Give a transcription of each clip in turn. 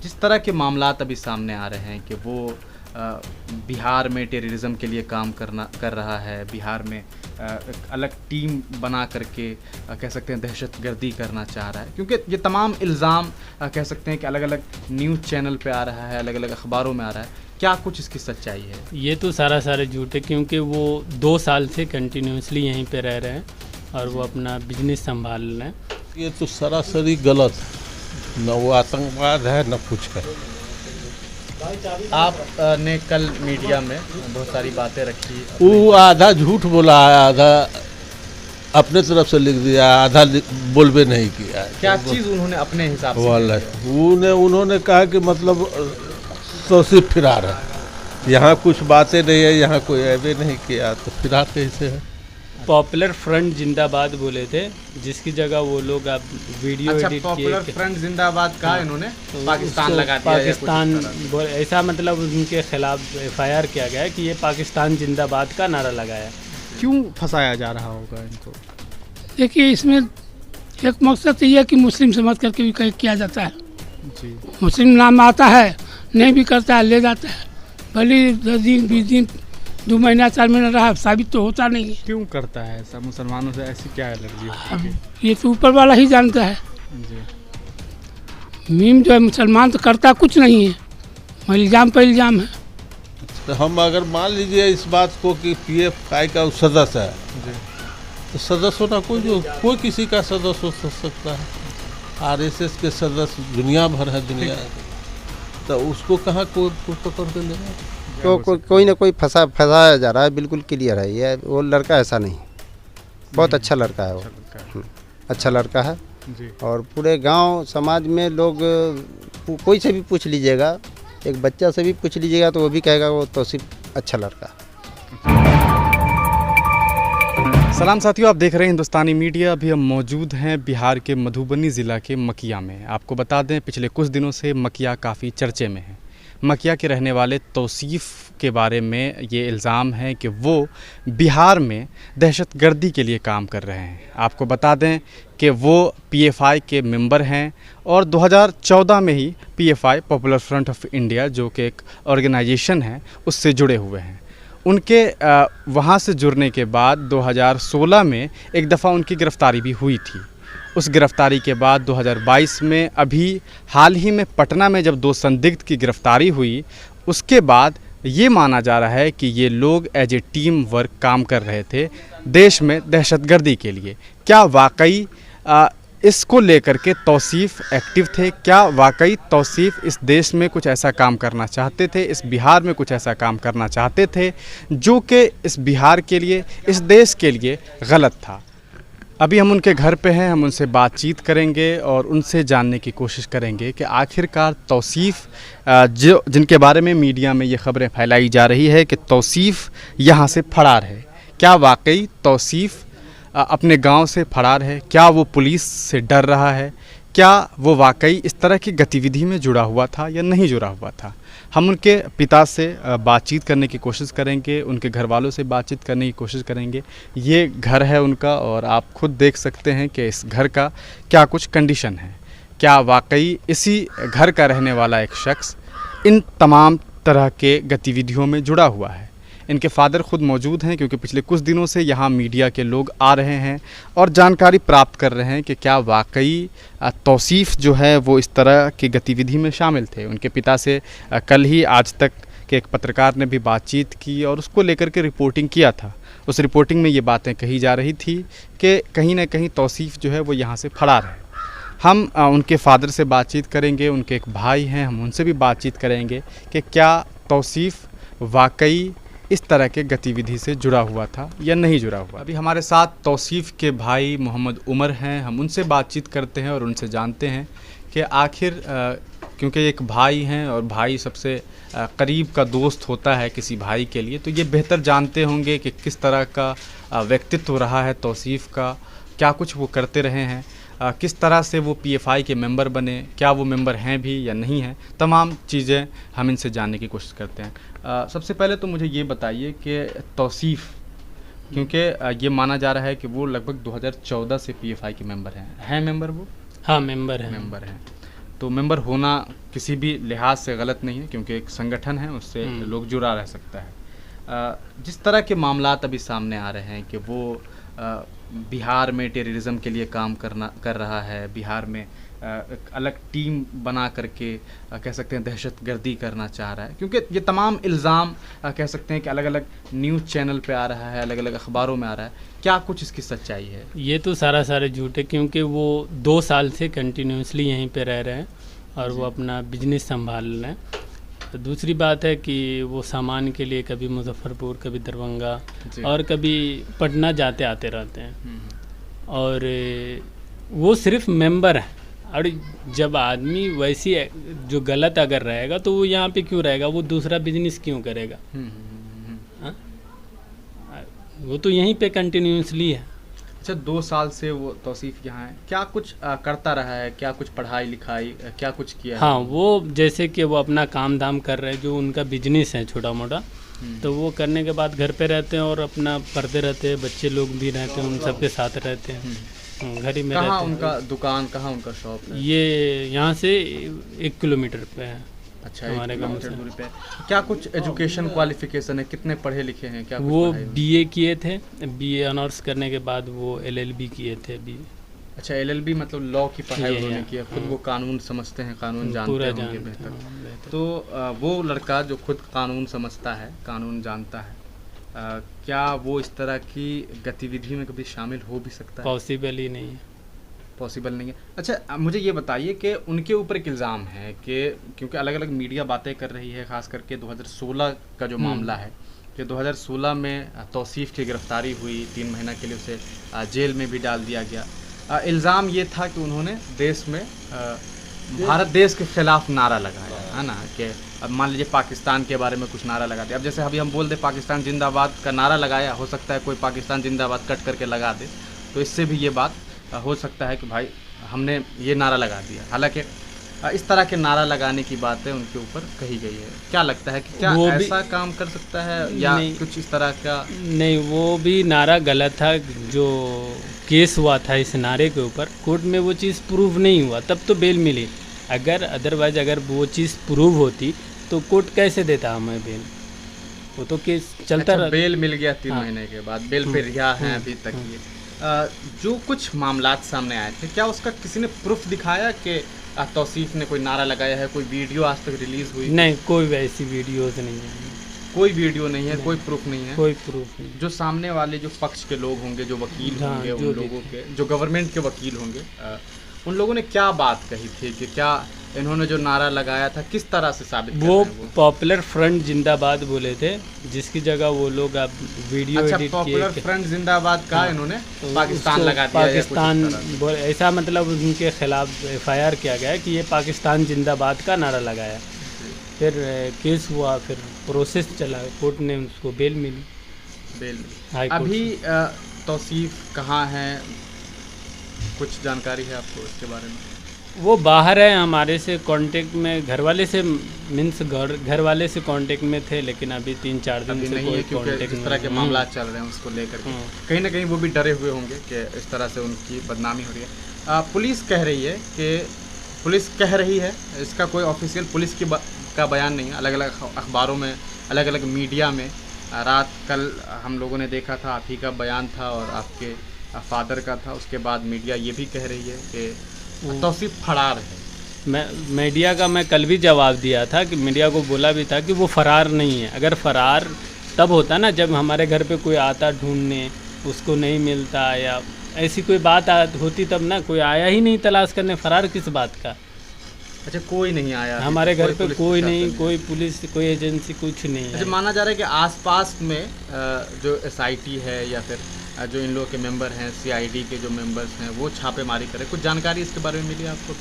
जिस तरह के मामलात अभी सामने आ रहे हैं कि वो बिहार में टेररिज्म के लिए काम कर रहा है, बिहार में एक अलग टीम बना करके कह सकते हैं दहशतगर्दी करना चाह रहा है, क्योंकि ये तमाम इल्ज़ाम कह सकते हैं कि अलग अलग न्यूज़ चैनल पे आ रहा है, अलग अलग अखबारों में आ रहा है। क्या कुछ इसकी सच्चाई है? ये तो सारे झूठ है, क्योंकि वो 2 साल से कंटिन्यूसली यहीं पे रह रहे हैं और वो अपना बिजनेस संभाल रहे हैं। ये तो सरासरी गलत है, न वो आतंकवाद है न कुछ है। आप ने कल मीडिया में बहुत सारी बातें रखी, वो आधा झूठ बोला है, आधा अपने तरफ से लिख दिया, आधा बोलबे नहीं किया। क्या चीज़ उन्होंने अपने हिसाब से उन्होंने कहा कि मतलब तौसीफ फिरार है, यहाँ कुछ बातें नहीं है, यहाँ कोई ऐबे नहीं किया, तो फिरार कैसे है? पॉपुलर फ्रंट जिंदाबाद बोले थे, जिसकी जगह वो लोग अब वीडियो एडिट किए। पॉपुलर फ्रंट जिंदाबाद का इन्होंने तो पाकिस्तान लगा दिया, पाकिस्तान ऐसा मतलब उनके खिलाफ FIR किया गया है कि ये पाकिस्तान जिंदाबाद का नारा लगाया। क्यों फंसाया जा रहा होगा इनको? देखिए, इसमें एक मकसद ये है कि मुस्लिम समझ करके भी कहीं किया जाता है जी। मुस्लिम नाम आता है, नहीं भी करता है, ले जाता है, भले 10 दिन 20 दिन 2 महीना 4 महीना रहा, साबित तो होता नहीं है। क्यों करता है ऐसा? मुसलमानों से ऐसी क्या एलर्जी होती अब है? ये तो ऊपर वाला ही जानता है। जी। मीम जो है मुसलमान तो करता कुछ नहीं है, इल्ज़ाम पर इल्ज़ाम है। तो हम अगर मान लीजिए इस बात को कि PFI का सदस्य है, तो सदस्य होना कोई किसी का सदस्य हो सकता है। RSS के सदस्य दुनिया भर है, दुनिया, तो उसको कहाँ कोई पकड़ के लेगा? तो कोई ना कोई फंसाया जा रहा है, बिल्कुल क्लियर है। ये वो लड़का ऐसा नहीं, बहुत अच्छा लड़का है वो, अच्छा लड़का है जी। और पूरे गांव समाज में लोग कोई से भी पूछ लीजिएगा, एक बच्चा से भी पूछ लीजिएगा तो वो भी कहेगा वो तौसीफ अच्छा लड़का। सलाम साथियों, आप देख रहे हैं हिंदुस्तानी मीडिया। अभी हम मौजूद हैं बिहार के मधुबनी ज़िला के मकिया में। आपको बता दें, पिछले कुछ दिनों से मकिया काफ़ी चर्चे में है। मकिया के रहने वाले तौसीफ के बारे में ये इल्ज़ाम है कि वो बिहार में दहशतगर्दी के लिए काम कर रहे हैं। आपको बता दें कि वो PFI के मेंबर हैं और 2014 में ही PFI popular front of India, जो कि एक ऑर्गेनाइजेशन है, उससे जुड़े हुए हैं। उनके वहाँ से जुड़ने के बाद 2016 में एक दफ़ा उनकी गिरफ़्तारी भी हुई थी। उस गिरफ़्तारी के बाद 2022 में अभी हाल ही में पटना में जब 2 संदिग्ध की गिरफ़्तारी हुई, उसके बाद ये माना जा रहा है कि ये लोग एज ए टीम वर्क काम कर रहे थे देश में दहशतगर्दी के लिए। क्या वाकई इसको लेकर के तौसीफ एक्टिव थे? क्या वाकई तौसीफ इस देश में कुछ ऐसा काम करना चाहते थे, इस बिहार में कुछ ऐसा काम करना चाहते थे जो कि इस बिहार के लिए, इस देश के लिए गलत था? अभी हम उनके घर पे हैं, हम उनसे बातचीत करेंगे और उनसे जानने की कोशिश करेंगे कि आखिरकार तौसीफ जिनके बारे में मीडिया में ये खबरें फैलाई जा रही है कि तौसीफ यहाँ से फरार है, क्या वाकई तौसीफ अपने गांव से फरार है? क्या वो पुलिस से डर रहा है? क्या वो वाकई इस तरह की गतिविधि में जुड़ा हुआ था या नहीं जुड़ा हुआ था? हम उनके पिता से बातचीत करने की कोशिश करेंगे, उनके घर वालों से बातचीत करने की कोशिश करेंगे। ये घर है उनका और आप खुद देख सकते हैं कि इस घर का क्या कुछ कंडीशन है। क्या वाकई इसी घर का रहने वाला एक शख्स इन तमाम तरह के गतिविधियों में जुड़ा हुआ है? इनके फादर खुद मौजूद हैं, क्योंकि पिछले कुछ दिनों से यहाँ मीडिया के लोग आ रहे हैं और जानकारी प्राप्त कर रहे हैं कि क्या वाकई तौसीफ जो है वो इस तरह की गतिविधि में शामिल थे। उनके पिता से कल ही आज तक के एक पत्रकार ने भी बातचीत की और उसको लेकर के रिपोर्टिंग किया था। उस रिपोर्टिंग में ये बातें कही जा रही थी कि कहीं ना कहीं तौसीफ जो है वो यहाँ से फरार है। हम उनके फादर से बातचीत करेंगे, उनके एक भाई हैं, हम उनसे भी बातचीत करेंगे कि क्या तौसीफ वाकई इस तरह के गतिविधि से जुड़ा हुआ था या नहीं जुड़ा हुआ। अभी हमारे साथ तौसीफ के भाई मोहम्मद उमर हैं, हम उनसे बातचीत करते हैं और उनसे जानते हैं कि आखिर क्योंकि एक भाई हैं और भाई सबसे करीब का दोस्त होता है किसी भाई के लिए, तो ये बेहतर जानते होंगे कि किस तरह का व्यक्तित्व रहा है तौसीफ का, क्या कुछ वो करते रहे हैं, किस तरह से वो PFI के मेंबर बने, क्या वो मेंबर हैं भी या नहीं हैं। तमाम चीज़ें हम इनसे जानने की कोशिश करते हैं। सबसे पहले तो मुझे ये बताइए कि तौसीफ, क्योंकि ये माना जा रहा है कि वो लगभग 2014 से PFI के मेंबर हैं मेंबर वो? हाँ, मेंबर हैं। तो मेंबर होना किसी भी लिहाज से गलत नहीं है, क्योंकि एक संगठन है, उससे लोग जुड़ा रह सकता है। जिस तरह के मामलात अभी सामने आ रहे हैं कि वो बिहार में टेररिज्म के लिए काम कर रहा है, बिहार में एक अलग टीम बना करके कह सकते हैं दहशतगर्दी करना चाह रहा है, क्योंकि ये तमाम इल्ज़ाम कह सकते हैं कि अलग अलग न्यूज़ चैनल पे आ रहा है, अलग अलग अखबारों में आ रहा है। क्या कुछ इसकी सच्चाई है? ये तो सारा झूठ है, क्योंकि वो 2 साल से कंटिन्यूसली यहीं पे रह रहे हैं और वो अपना बिजनेस संभाल रहे हैं। तो दूसरी बात है कि वो सामान के लिए कभी मुजफ्फरपुर, कभी दरभंगा और कभी पटना जाते आते रहते हैं, और वो सिर्फ मेंबर है। और जब आदमी वैसी जो गलत अगर रहेगा तो वो यहाँ पे क्यों रहेगा, वो दूसरा बिजनेस क्यों करेगा? वो तो यहीं पे कंटिन्यूसली है। अच्छा, 2 साल से वो तौसीफ यहाँ है, क्या कुछ करता रहा है? क्या कुछ पढ़ाई लिखाई क्या कुछ किया? हाँ, वो जैसे कि वो अपना काम धाम कर रहे हैं, जो उनका बिजनेस है छोटा मोटा, तो वो करने के बाद घर पे रहते हैं और अपना पढ़ते रहते हैं, बच्चे लोग भी रहते हैं, उन सबके साथ रहते हैं, घर ही में रहते हैं। कहाँ उनका दुकान, कहाँ उनका शॉप है? ये यहाँ से 1 किलोमीटर पे है। अच्छा, हमारे गाँव से दूरी पे। क्या कुछ एजुकेशन क्वालिफिकेशन है? कितने पढ़े लिखे हैं? क्या वो बीए किए थे, बीए ऑनर्स करने के बाद वो एलएलबी किए थे। बी अच्छा, एलएलबी मतलब लॉ की पढ़ाई उन्होंने की है, खुद वो कानून समझते हैं, कानून जानते होंगे बेहतर। तो वो लड़का जो खुद कानून समझता है, कानून जानता है, क्या वो इस तरह की गतिविधि में कभी शामिल हो भी सकता है? पॉसिबल ही नहीं है। पॉसिबल नहीं है। अच्छा, मुझे ये बताइए कि उनके ऊपर एक इल्ज़ाम है कि क्योंकि अलग अलग मीडिया बातें कर रही है, ख़ास करके 2016 का जो मामला है कि 2016 में तौसीफ की गिरफ्तारी हुई, 3 महीना के लिए उसे जेल में भी डाल दिया गया। इल्ज़ाम ये था कि उन्होंने देश में भारत देश के ख़िलाफ़ नारा लगाया, है ना, कि अब मान लीजिए पाकिस्तान के बारे में कुछ नारा लगा दिया। अब जैसे अभी हम बोल दें पाकिस्तान जिंदाबाद का नारा लगाया, हो सकता है कोई पाकिस्तान जिंदाबाद कट करके लगा दे, तो इससे भी ये बात हो सकता है कि भाई हमने ये नारा लगा दिया। हालांकि इस तरह के नारा लगाने की बातें उनके ऊपर कही गई है। क्या लगता है कि क्या ऐसा काम कर सकता है या कुछ इस तरह का? नहीं, वो भी नारा गलत था। जो केस हुआ था इस नारे के ऊपर, कोर्ट में वो चीज़ प्रूव नहीं हुआ, तब तो बेल मिली। अगर अदरवाइज अगर वो चीज़ प्रूव होती तो कोर्ट कैसे देता हमें बेल? वो तो केस चलता रहा। बेल मिल गया 3 महीने के बाद, बेल पे रिहा है अभी तक। ये जो कुछ मामलात सामने आए थे, क्या उसका किसी ने प्रूफ दिखाया कि तौसीफ ने कोई नारा लगाया है? कोई वीडियो आज तक रिलीज हुई? नहीं, कोई वैसी वीडियोस नहीं है। कोई वीडियो नहीं है, कोई प्रूफ नहीं है? कोई प्रूफ नहीं। जो सामने वाले जो पक्ष के लोग होंगे, जो वकील होंगे, उन लोगों के जो गवर्नमेंट के वकील होंगे, उन लोगों ने क्या बात कही थी कि क्या इन्होंने जो नारा लगाया था किस तरह से साबित कर रहे हैं? वो पॉपुलर फ्रंट जिंदाबाद बोले थे, जिसकी जगह वो लोग अब वीडियो एडिट किए। पॉपुलर फ्रंट जिंदाबाद का इन्होंने पाकिस्तान लगा दिया, पाकिस्तान ऐसा मतलब उनके खिलाफ एफआईआर किया गया कि ये पाकिस्तान जिंदाबाद का नारा लगाया। फिर केस हुआ, फिर प्रोसेस चला, कोर्ट ने उसको बेल मिली। अभी तौसीफ कहाँ है, कुछ जानकारी है आपको इसके बारे में? वो बाहर है, हमारे से कांटेक्ट में, घर वाले से मीन्स घर वाले से कांटेक्ट में थे, लेकिन अभी 3-4 दिन से कोई कांटेक्ट। इस तरह के मामला चल रहे हैं उसको लेकर के कहीं ना कहीं वो भी डरे हुए होंगे कि इस तरह से उनकी बदनामी हो रही है। पुलिस कह रही है, इसका कोई ऑफिशियल पुलिस का बयान नहीं है। अलग अलग अखबारों में, अलग अलग मीडिया में रात कल हम लोगों ने देखा था, आप ही का बयान था और आपके फादर का था। उसके बाद मीडिया ये भी कह रही है कि तौसीफ फरार है। मीडिया का मैं कल भी जवाब दिया था कि मीडिया को बोला भी था कि वो फरार नहीं है। अगर फरार तब होता ना जब हमारे घर पे कोई आता ढूंढने, उसको नहीं मिलता या ऐसी कोई बात होती, तब ना। कोई आया ही नहीं तलाश करने, फरार किस बात का? अच्छा, कोई नहीं आया हमारे घर पे? कोई नहीं, कोई पुलिस, कोई एजेंसी, कुछ नहीं। अच्छा, माना जा रहा है कि आसपास में जो एसआईटी है या फिर जो इन लोगों के मेंबर हैं, सीआईडी के जो मेंबर्स हैं, वो छापेमारी करें। कुछ जानकारी इसके बारे में मिली आपको?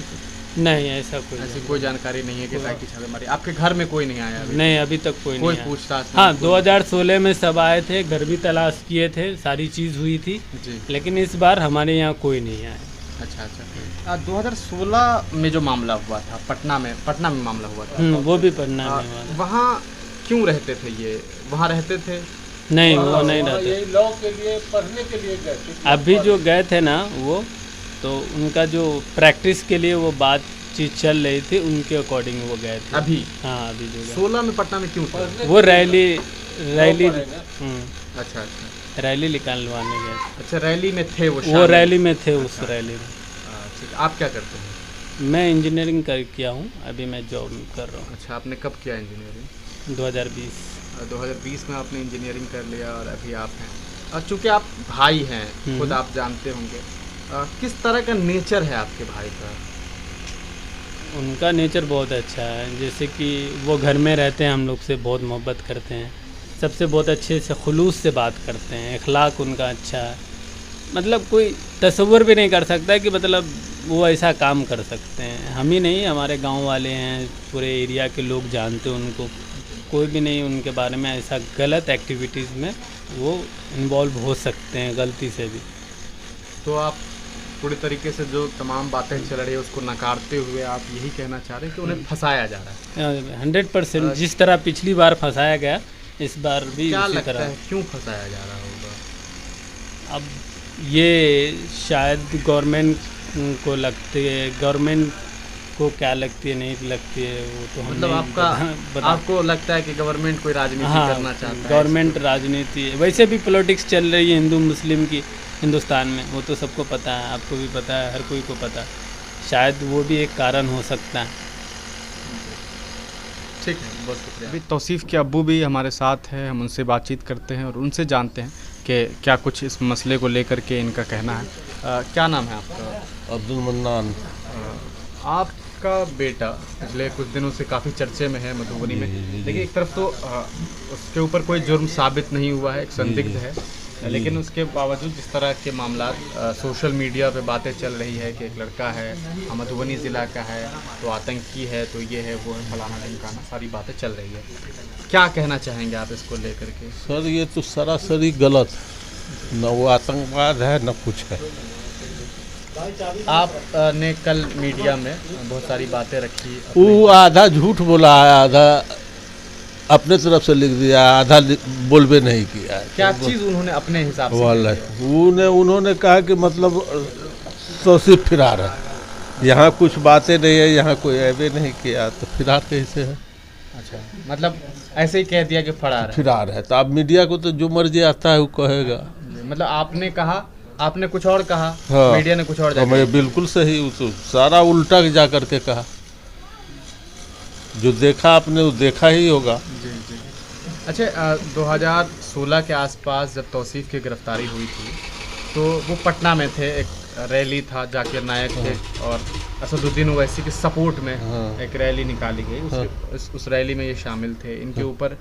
नहीं, ऐसी कोई जानकारी नहीं है कि एसआईटी छापेमारी। आपके घर में कोई नहीं आया? नहीं, अभी तक कोई पूछताछ? हाँ, 2016 में सब आए थे, घर भी तलाश किए थे, सारी चीज़ हुई थी जी, लेकिन इस बार हमारे यहाँ कोई नहीं आया। अच्छा, 2016 में जो मामला हुआ था पटना में मामला हुआ था, वो भी पटना में। वहाँ क्यों रहते थे ये? वहाँ रहते थे? नहीं, वो नहीं रहते। लॉ के लिए पढ़ने के लिए गए थे। अभी जो गए थे ना वो, तो उनका जो प्रैक्टिस के लिए वो बात चीज़ चल रही थी उनके अकॉर्डिंग वो गए थे। अभी हाँ अभी जो गए 16 में पटना में क्यों थे? वो रैली अच्छा अच्छा रैली निकालवाने गए थे। अच्छा, रैली में थे वो वो शामिल? रैली में थे उस रैली में। ठीक। आप क्या करते हैं? मैं इंजीनियरिंग किया हूँ, अभी मैं जॉब कर रहा हूँ। अच्छा, आपने कब किया इंजीनियरिंग? 2020। 2020 में आपने इंजीनियरिंग कर लिया और अभी आप हैं। और चूँकि आप भाई हैं, खुद आप जानते होंगे, किस तरह का नेचर है आपके भाई का? उनका नेचर बहुत अच्छा है, जैसे कि वो घर में रहते हैं, हम लोग से बहुत मोहब्बत करते हैं, सबसे बहुत अच्छे से खुलूस से बात करते हैं, अखलाक उनका अच्छा है। मतलब कोई तसव्वुर भी नहीं कर सकता कि मतलब वो ऐसा काम कर सकते हैं। हम ही नहीं, हमारे गांव वाले हैं, पूरे एरिया के लोग जानते हैं उनको, कोई भी नहीं उनके बारे में ऐसा गलत एक्टिविटीज़ में वो इन्वॉल्व हो सकते हैं गलती से भी। तो आप पूरी तरीके से जो तमाम बातें चल रही है उसको नकारते हुए आप यही कहना चाह रहे हैं कि उन्हें फंसाया जा रहा है? 100% जिस तरह पिछली बार फंसाया गया, इस बार भी क्या उसी लगता तरह। है क्यों फंसाया जा रहा होगा? अब ये शायद गवर्नमेंट को लगती है, गवर्नमेंट को क्या लगती है नहीं लगती है वो तो हम मतलब नहीं आपका आपको लगता है कि गवर्नमेंट कोई राजनीति हाँ, करना चाहता है? गवर्नमेंट राजनीति है, वैसे भी पॉलिटिक्स चल रही है हिंदू मुस्लिम की हिंदुस्तान में, वो तो सबको पता है, आपको भी पता है, हर कोई को पता है। शायद वो भी एक कारण हो सकता है। ठीक है, बहुत शुक्रिया। अभी तौसीफ़ के अब्बू भी हमारे साथ हैं, हम उनसे बातचीत करते हैं और उनसे जानते हैं कि क्या कुछ इस मसले को लेकर के इनका कहना है। क्या नाम है आपका? अब्दुल मन्नान। आपका बेटा पिछले कुछ दिनों से काफ़ी चर्चे में है मधुबनी में। देखिए, एक तरफ तो उसके ऊपर कोई जुर्म साबित नहीं हुआ है, एक संदिग्ध है, लेकिन उसके बावजूद जिस तरह के मामला सोशल मीडिया पे बातें चल रही है कि एक लड़का है, मधुबनी ज़िला का है, तो आतंकी है, तो ये है वो है, फलाना ढिमकाना, सारी बातें चल रही है। क्या कहना चाहेंगे आप इसको लेकर के? सर ये तो सरासरी गलत है, न वो आतंकवाद है न कुछ है। आप ने कल मीडिया में बहुत सारी बातें रखी, वो आधा झूठ बोला है, आधा अपने तरफ से लिख दिया, आधा बोलबे नहीं किया। क्या चीज़ उन्होंने अपने हिसाब से वाला उन्होंने कहा कि मतलब तौसीफ फिरार है, यहाँ कुछ बातें नहीं है, यहाँ कोई ऐबे नहीं किया, तो फिरार कैसे है? अच्छा, मतलब ऐसे ही कह दिया कि फरार है। फिरार है, तो अब मीडिया को तो जो मर्जी आता है वो कहेगा। मतलब आपने कहा, आपने कुछ और कहा, हाँ, मीडिया ने कुछ और जाकर मैं बिल्कुल सही, वो तो सारा उल्टा जा करके कहा। जो देखा आपने वो देखा ही होगा। जी जी। अच्छा, 2016 के आसपास जब तौसीफ की गिरफ्तारी हुई थी तो वो पटना में थे, एक रैली था, जाकिर नायक थे और असदुद्दीन ओवैसी के सपोर्ट में एक रैली निकाली गई, उस रैली में ये शामिल थे। इनके ऊपर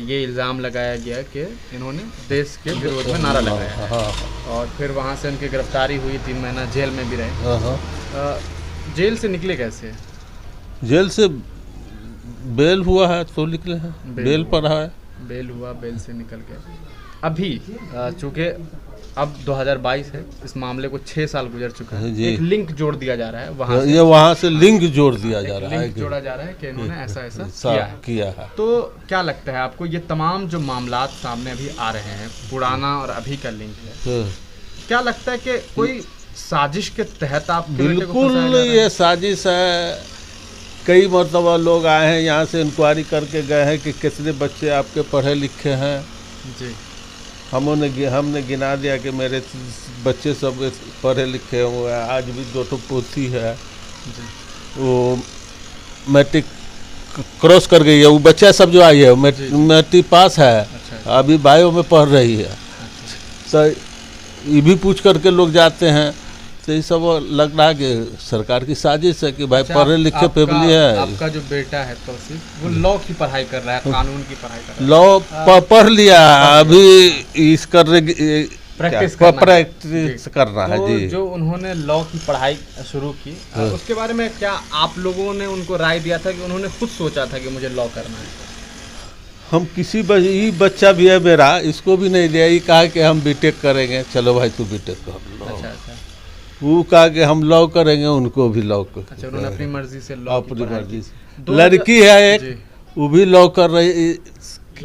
ये इल्ज़ाम लगाया गया कि इन्होंने देश के विरोध में नारा लगाया है और फिर वहाँ से उनकी गिरफ्तारी हुई, 3 महीना जेल में भी रहे। जेल से निकले कैसे? जेल से बेल हुआ है तो निकले हैं, बेल पर है। बेल हुआ, बेल से निकल गए। अभी चूँकि अब 2022 है, इस मामले को 6 साल गुजर चुका है, एक लिंक जोड़ दिया जा रहा है वहाँ से, ये वहाँ से लिंक जोड़ दिया जा रहा है, लिंक जोड़ा जा रहा है कि इन्होंने ऐसा ऐसा किया है। तो क्या लगता है आपको, ये तमाम जो मामलात सामने अभी आ रहे हैं, पुराना और अभी का लिंक है, क्या लगता है कि कोई साजिश के तहत आप? बिल्कुल ये साजिश है। कई मरतबा लोग आए हैं यहाँ से इंक्वायरी करके गए हैं कि कितने बच्चे आपके पढ़े लिखे हैं जी। हमने गिना दिया कि मेरे बच्चे सब पढ़े लिखे हुए हैं। आज भी 2 पोती है जी। वो मैट्रिक क्रॉस कर गई है, वो बच्चा सब जो आई है मैट्रिक पास है। अच्छा। अभी बायो में पढ़ रही है। अच्छा। तो ये भी पूछ करके लोग जाते हैं, तो ये सब लग रहा है कि सरकार की साजिश है कि भाई पढ़े लिखे फैमिली है। आपका जो बेटा है तौसीफ, वो लॉ की पढ़ाई कर रहा है, कानून की पढ़ाई कर रहा है, लॉ पढ़ लिया, अभी इस प्रैक्टिस करना है तो जी। जो उन्होंने लॉ की पढ़ाई शुरू की, उसके बारे में क्या आप लोगों ने उनको राय दिया था कि उन्होंने खुद सोचा था कि मुझे लॉ करना है? हम किसी ये बच्चा भी है मेरा, इसको भी नहीं दिया, ये कहा कि हम बीटेक करेंगे, चलो भाई तू बीटेक कर लो। अच्छा अच्छा। वो कहा कि हम लॉ करेंगे, उनको भी लॉ कर। अच्छा, उन्होंने अपनी मर्जी से लॉ, अपनी मर्जी से। लड़की है एक, वो भी लॉ कर रही,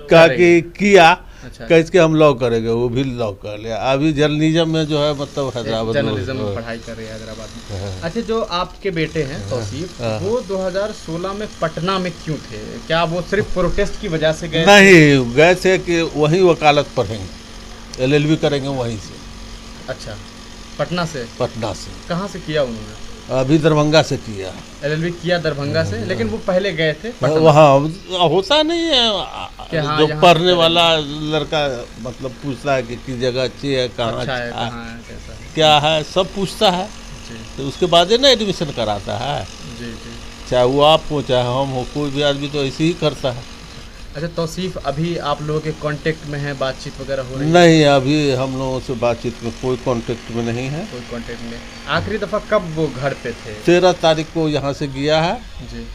कहा कि किया, अच्छा। कह के हम लॉ करेंगे, वो भी लॉ कर लिया। अभी जर्नलिज्म में जो है मतलब हैदराबाद जर्नलिज्म में पढ़ाई कर रहे हैं हैदराबाद में। अच्छा, जो आपके बेटे हैं तौसीफ, वो 2016 में पटना में क्यों थे? क्या वो सिर्फ प्रोटेस्ट की वजह से गए? नहीं, गए थे कि वहीं वकालत पढ़ेंगे, LLB करेंगे वहीं से। अच्छा, पटना से? पटना से। कहाँ से किया उन्होंने? अभी दरभंगा से किया। LLB किया दरभंगा से, लेकिन वो पहले गए थे पटना। वहाँ होता नहीं है हाँ, जो पढ़ने वाला लड़का मतलब पूछता है कि जगह अच्छी है, कहाँ अच्छा है, अच्छा कहाँ है, कैसा है। क्या है, सब पूछता है। जी तो उसके बाद ही ना एडमिशन कराता है, जी जी। चाहे वो आप हो चाहे हम हो, कोई भी आदमी तो ऐसे ही करता है। अच्छा तौसीफ, अभी आप लोगों के कांटेक्ट में है, बातचीत वगैरह हो रही है? नहीं, अभी हम लोगों से बातचीत में कोई कांटेक्ट में नहीं है। कोई कांटेक्ट में? आखिरी दफ़ा कब वो घर पे थे? 13 तारीख को यहाँ से गया है, जी।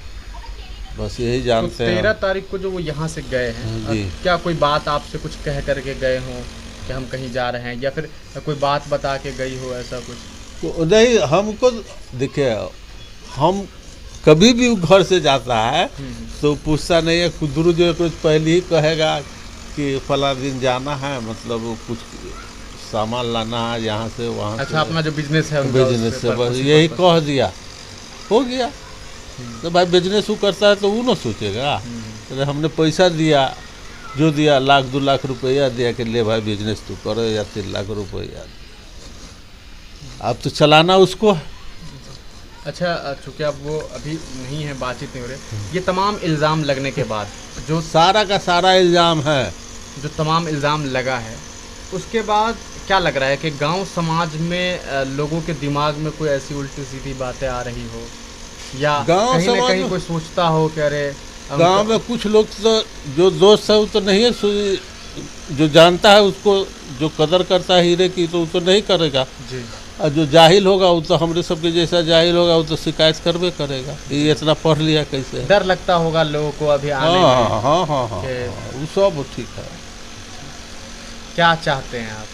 बस यही तो जानते हैं। 13 तारीख को जो वो यहाँ से गए हैं, जी। क्या कोई बात आपसे कुछ कह करके गए हों कि हम कहीं जा रहे हैं, या फिर कोई बात बता के गई हो, ऐसा कुछ? तो नहीं, हमको देखिए, हम कभी भी घर से जाता है तो पूछता नहीं है, खुदरू जो है कुछ पहले ही कहेगा कि फला दिन जाना है, मतलब वो कुछ सामान लाना है यहाँ से वहाँ। अच्छा, अपना जो बिजनेस है उनका, बिजनेस से बस यही कह दिया, हो गया। तो भाई बिजनेस वो करता है तो वो ना सोचेगा। तो हमने पैसा दिया, जो दिया 1-2 लाख रुपया दिया कि ले भाई बिजनेस तू करो, या 3 लाख रुपया, अब तो चलाना उसको है। अच्छा, चूँकि अब वो अभी नहीं है, बातचीत नहीं हो रही, ये तमाम इल्ज़ाम लगने के बाद जो सारा का सारा इल्ज़ाम है, जो तमाम इल्ज़ाम लगा है, उसके बाद क्या लग रहा है कि गांव समाज में लोगों के दिमाग में कोई ऐसी उल्टी सीधी बातें आ रही हो, या गांव कहीं न समाज कहीं में- कोई सोचता हो कि अरे गांव में कुछ लोग तो जो दोस्त है वो तो नहीं है, जो जानता है उसको, जो कदर करता है हीरे की, तो वो तो नहीं करेगा। जी। और जो जाहिल होगा वो तो हमरे सबके जैसा जाहिल होगा, वो तो शिकायत करबे करेगा, ये इतना पढ़ लिया कैसे। डर लगता होगा लोगों को अभी आने में। हाँ हाँ हाँ हाँ, कि- वो सब ठीक है। क्या चाहते हैं आप?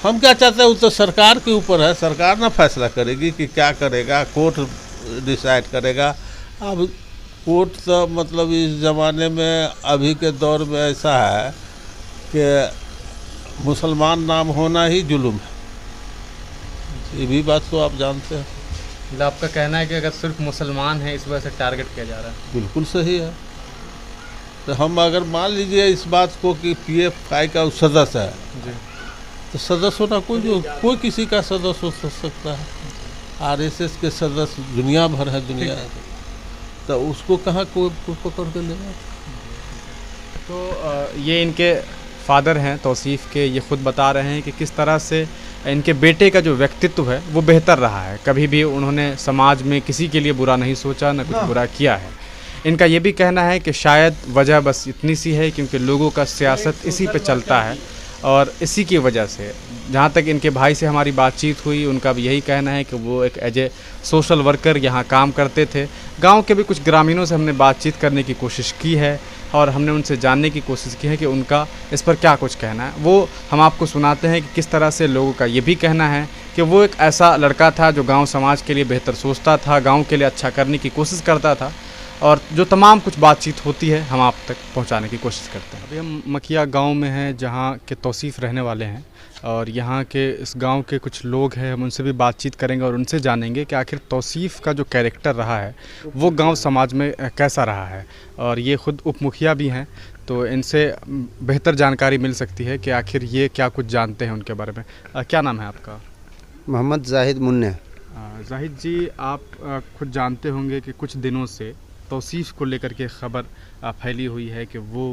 हम क्या चाहते हैं वो तो सरकार के ऊपर है, सरकार ना फैसला करेगी कि क्या करेगा, कोर्ट डिसाइड करेगा। अब कोर्ट तो मतलब इस ज़माने में अभी के दौर में ऐसा है कि मुसलमान नाम होना ही जुल्म है, ये भी बात तो आप जानते हैं। मतलब आपका कहना है कि अगर सिर्फ मुसलमान हैं इस वजह से टारगेट किया जा रहा है? बिल्कुल सही है। तो हम अगर मान लीजिए इस बात को कि PFI का सदस्य है, जी। तो सदस्य होना कोई किसी का सदस्य हो सकता है। RSS के सदस्य दुनिया भर है, दुनिया, तो उसको कहाँ कोई पकड़ के लेगा। तो ये इनके फादर हैं तौसीफ के, ये खुद बता रहे हैं कि किस तरह से इनके बेटे का जो व्यक्तित्व है वो बेहतर रहा है। कभी भी उन्होंने समाज में किसी के लिए बुरा नहीं सोचा, न कुछ बुरा किया है। इनका ये भी कहना है कि शायद वजह बस इतनी सी है क्योंकि लोगों का सियासत इसी पे चलता है, और इसी की वजह से, जहाँ तक इनके भाई से हमारी बातचीत हुई, उनका भी यही कहना है कि वो एक एज ए सोशल वर्कर यहाँ काम करते थे। गांव के भी कुछ ग्रामीणों से हमने बातचीत करने की कोशिश की है और हमने उनसे जानने की कोशिश की है कि उनका इस पर क्या कुछ कहना है। वो हम आपको सुनाते हैं कि किस तरह से लोगों का ये भी कहना है कि वो एक ऐसा लड़का था जो गाँव समाज के लिए बेहतर सोचता था, गाँव के लिए अच्छा करने की कोशिश करता था, और जो तमाम कुछ बातचीत होती है हम आप तक पहुंचाने की कोशिश करते हैं। अभी हम मकिया गांव में हैं जहां के तौसीफ रहने वाले हैं, और यहां के इस गांव के कुछ लोग हैं, हम उनसे भी बातचीत करेंगे और उनसे जानेंगे कि आखिर तौसीफ का जो कैरेक्टर रहा है वो गांव समाज में कैसा रहा है। और ये ख़ुद उप मुखिया भी हैं, तो इनसे बेहतर जानकारी मिल सकती है कि आखिर ये क्या कुछ जानते हैं उनके बारे में। क्या नाम है आपका? मोहम्मद जाहिद मुन्ने। जाहिद जी, आप खुद जानते होंगे कि कुछ दिनों से तौसीफ को लेकर के ख़बर फैली हुई है कि वो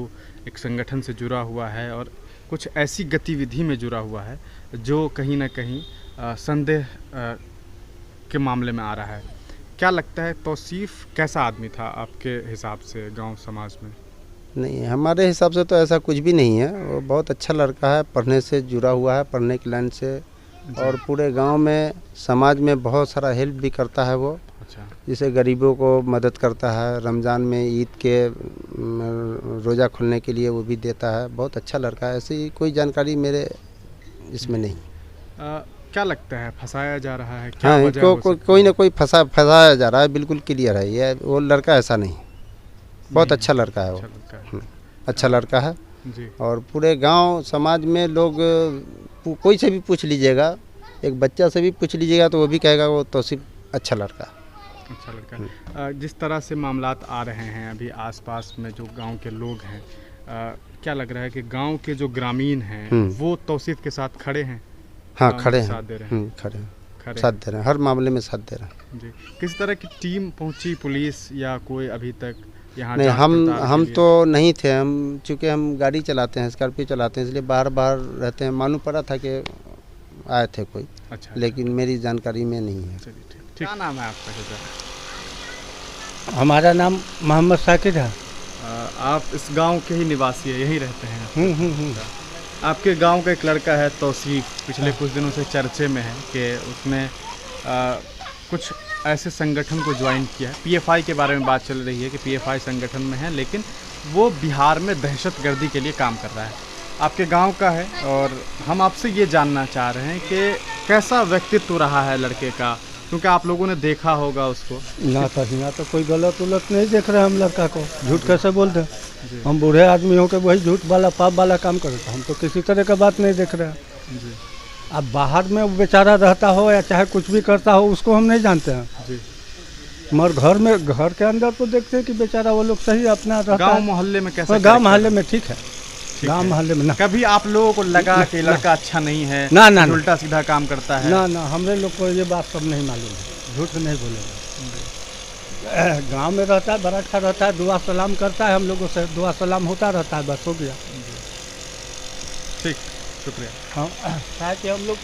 एक संगठन से जुड़ा हुआ है और कुछ ऐसी गतिविधि में जुड़ा हुआ है जो कहीं ना कहीं संदेह के मामले में आ रहा है। क्या लगता है तौसीफ कैसा आदमी था आपके हिसाब से गांव समाज में? नहीं, हमारे हिसाब से तो ऐसा कुछ भी नहीं है। वो बहुत अच्छा लड़का है, पढ़ने से जुड़ा हुआ है, पढ़ने की लाइन से, और पूरे गांव में समाज में बहुत सारा हेल्प भी करता है वो। अच्छा। जैसे गरीबों को मदद करता है, रमज़ान में ईद के रोज़ा खोलने के लिए वो भी देता है। बहुत अच्छा लड़का है, ऐसी कोई जानकारी मेरे इसमें नहीं। क्या लगता है फंसाया जा रहा है? क्या हाँ, वजह हो सकती है? कोई ना कोई फंसाया जा रहा है, बिल्कुल क्लियर है। ये वो लड़का ऐसा नहीं, बहुत अच्छा लड़का है वो, अच्छा लगता है। अच्छा लड़का है। जी। और पूरे गांव समाज में लोग कोई से भी पूछ लीजिएगा, एक बच्चा से भी पूछ लीजिएगा तो वो भी कहेगा वो तौसीफ अच्छा लड़का। अच्छा लड़का। जिस तरह से मामलात आ रहे हैं अभी आसपास में जो गांव के लोग हैं, क्या लग रहा है कि गांव के जो ग्रामीण हैं वो तौसीफ के साथ खड़े हैं? हाँ खड़े हैं, साथ दे रहे हैं। खड़े साथ दे रहे हैं, हर मामले में साथ दे रहे हैं जी। किस तरह की टीम पहुंची, पुलिस या कोई अभी तक यहाँ? नहीं, हम तो नहीं थे, हम चूँकि हम गाड़ी चलाते हैं, स्कॉर्पियो चलाते हैं, इसलिए बाहर रहते हैं। मालूम पड़ा था कि आए थे कोई। अच्छा। लेकिन मेरी जानकारी में नहीं है। ठीक। क्या नाम है आपका? हमारा नाम मोहम्मद साकिर है। आप इस गांव के ही निवासी है, यहीं रहते हैं? आपके गांव का एक लड़का है तौसीफ, पिछले कुछ दिनों से चर्चे में है कि उसने कुछ ऐसे संगठन को ज्वाइन किया है। पीएफआई के बारे में बात चल रही है कि पीएफआई संगठन में है, लेकिन वो बिहार में दहशतगर्दी के लिए काम कर रहा है। आपके गांव का है और हम आपसे ये जानना चाह रहे हैं कि कैसा व्यक्तित्व रहा है लड़के का, क्योंकि आप लोगों ने देखा होगा उसको। ना तो कोई गलत उलट नहीं देख रहे हम लड़का को, झूठ कैसे बोल रहे? हम बूढ़े आदमी हो के वही झूठ वाला पाप वाला काम करते, हम तो किसी तरह का बात नहीं देख रहे हैं जी। अब बाहर में वो बेचारा रहता हो या चाहे कुछ भी करता हो उसको हम नहीं जानते हैं जी। मगर घर के अंदर तो देखते हैं कि बेचारा वो लोग सही अपना रहता गांव है। मोहल्ले में कैसा? गांव मोहल्ले में ठीक है, गांव मोहल्ले में ना। कभी आप लोगों को लगा कि लड़का अच्छा नहीं है, ना उल्टा सीधा काम करता है? ना हमरे लोग को ये बात सब नहीं मालूम है, झूठ नहीं बोलेंगे। गांव में रहता है, बड़ा अच्छा रहता है, दुआ सलाम करता है, हम लोगों से दुआ सलाम होता रहता है, बस हो गया। ठीक, शुक्रिया। हाँ, है कि हम लोग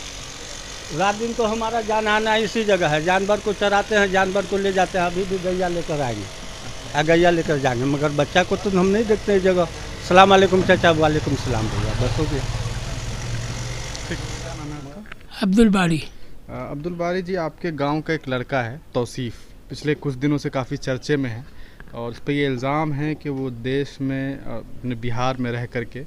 रात दिन तो हमारा जाना आना इसी जगह है, जानवर को चराते हैं, जानवर को ले जाते हैं। अभी भी गैया लेकर आएंगे, गैया लेकर जाएंगे, मगर बच्चा को तो हम नहीं देखते इस जगह। सलाम वालेकुम चाचा, वालेकुम सलाम भैया, बस हो गया। अब्दुल बारी। अब्दुल बारी जी, आपके गांव का एक लड़का है तौसीफ, पिछले कुछ दिनों से काफ़ी चर्चे में है और उस पर ये इल्ज़ाम है कि वो देश में अपने बिहार में रह करके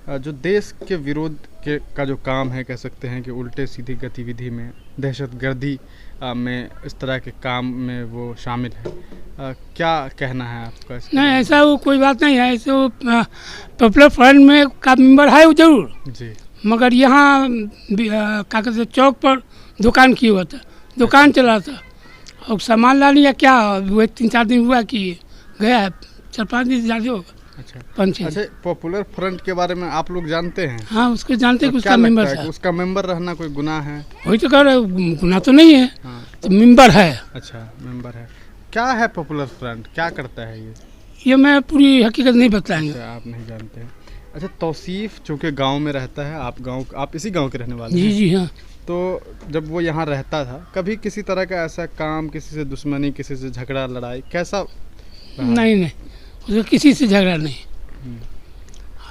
जो देश के विरोध का जो काम है, कह सकते हैं कि उल्टे सीधी गतिविधि में, दहशतगर्दी में, इस तरह के काम में वो शामिल है। क्या कहना है आपका? नहीं, ऐसा वो कोई बात नहीं है। ऐसे वो पॉपुलर फ्रंट में का मेंबर है वो जरूर जी, मगर यहाँ क्या कहते चौक पर दुकान किया हुआ था, दुकान चला था और सामान लाने या क्या वो 3-4 दिन हुआ कि गया है, 4-5 दिन ज़्यादा होगा। अच्छा, 5-6। अच्छा, पॉपुलर फ्रंट के बारे में आप लोग जानते हैं? हाँ, उसको जानते हैं कि तो उसका मेंबर है। उसका मेंबर रहना कोई गुनाह है? वही तो कह रहे, गुनाह तो नहीं है। हाँ। तो मेंबर है। अच्छा, मेंबर है। क्या है पॉपुलर फ्रंट, क्या करता है ये मैं पूरी हकीकत नहीं बताएंगे। अच्छा, आप नहीं जानते हैं। अच्छा, तौसीफ चूँकि गांव में रहता है, आप इसी गांव के रहने वाले जी हैं? जी हाँ। तो जब वो यहाँ रहता था, कभी किसी तरह का ऐसा काम, किसी से दुश्मनी, किसी से झगड़ा, लड़ाई, कैसा रहा? नहीं, उसको किसी से झगड़ा नहीं।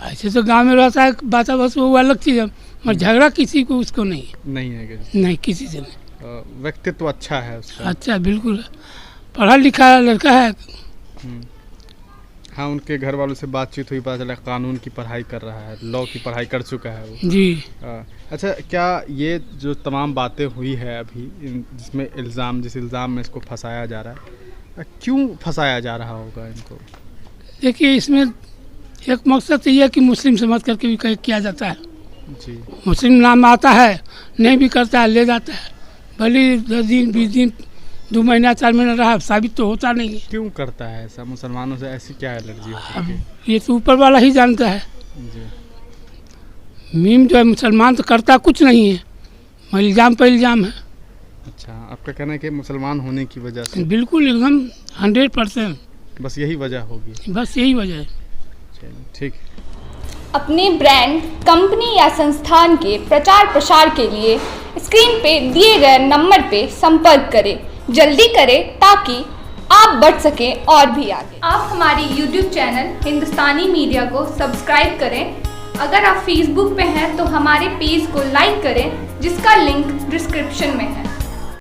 ऐसे तो गांव में रहता है, बात बस वो अलग चीज़ है, मगर झगड़ा किसी को उसको नहीं है नहीं, किसी से नहीं। व्यक्तित्व अच्छा है उसका? अच्छा, बिल्कुल पढ़ा लिखा लड़का है। हाँ, उनके घर वालों से बातचीत हुई, पता चला कानून की पढ़ाई कर रहा है, लॉ की पढ़ाई कर चुका है वो जी। अच्छा, क्या ये जो तमाम बातें हुई है अभी, जिसमें जिस इल्ज़ाम में इसको फंसाया जा रहा है, क्यों फंसाया जा रहा होगा इनको? देखिए, इसमें एक मकसद तो ये है कि मुस्लिम समझ करके भी किया जाता है जी। मुस्लिम नाम आता है, नहीं भी करता है, ले जाता है, भले 10 दिन 20 दिन 2 महीना 4 महीना रहा, साबित तो होता नहीं है। क्यों करता है ऐसा? मुसलमानों से ऐसी क्या एलर्जी होती है? ये तो ऊपर वाला ही जानता है जी। मीम जो है, मुसलमान तो करता कुछ नहीं है, इल्ज़ाम पर इल्ज़ाम है। अच्छा, आपका कहना है कि मुसलमान होने की वजह से? बिल्कुल, एकदम 100%। बस यही वजह होगी? बस यही वजह है। चलिए, ठीक। अपने ब्रांड, कंपनी या संस्थान के प्रचार प्रसार के लिए स्क्रीन पे दिए गए नंबर पे संपर्क करें। जल्दी करें ताकि आप बढ़ सकें और भी आगे। आप हमारी YouTube चैनल हिंदुस्तानी मीडिया को सब्सक्राइब करें। अगर आप फेसबुक पे हैं तो हमारे पेज को लाइक करें, जिसका लिंक डिस्क्रिप्शन में है।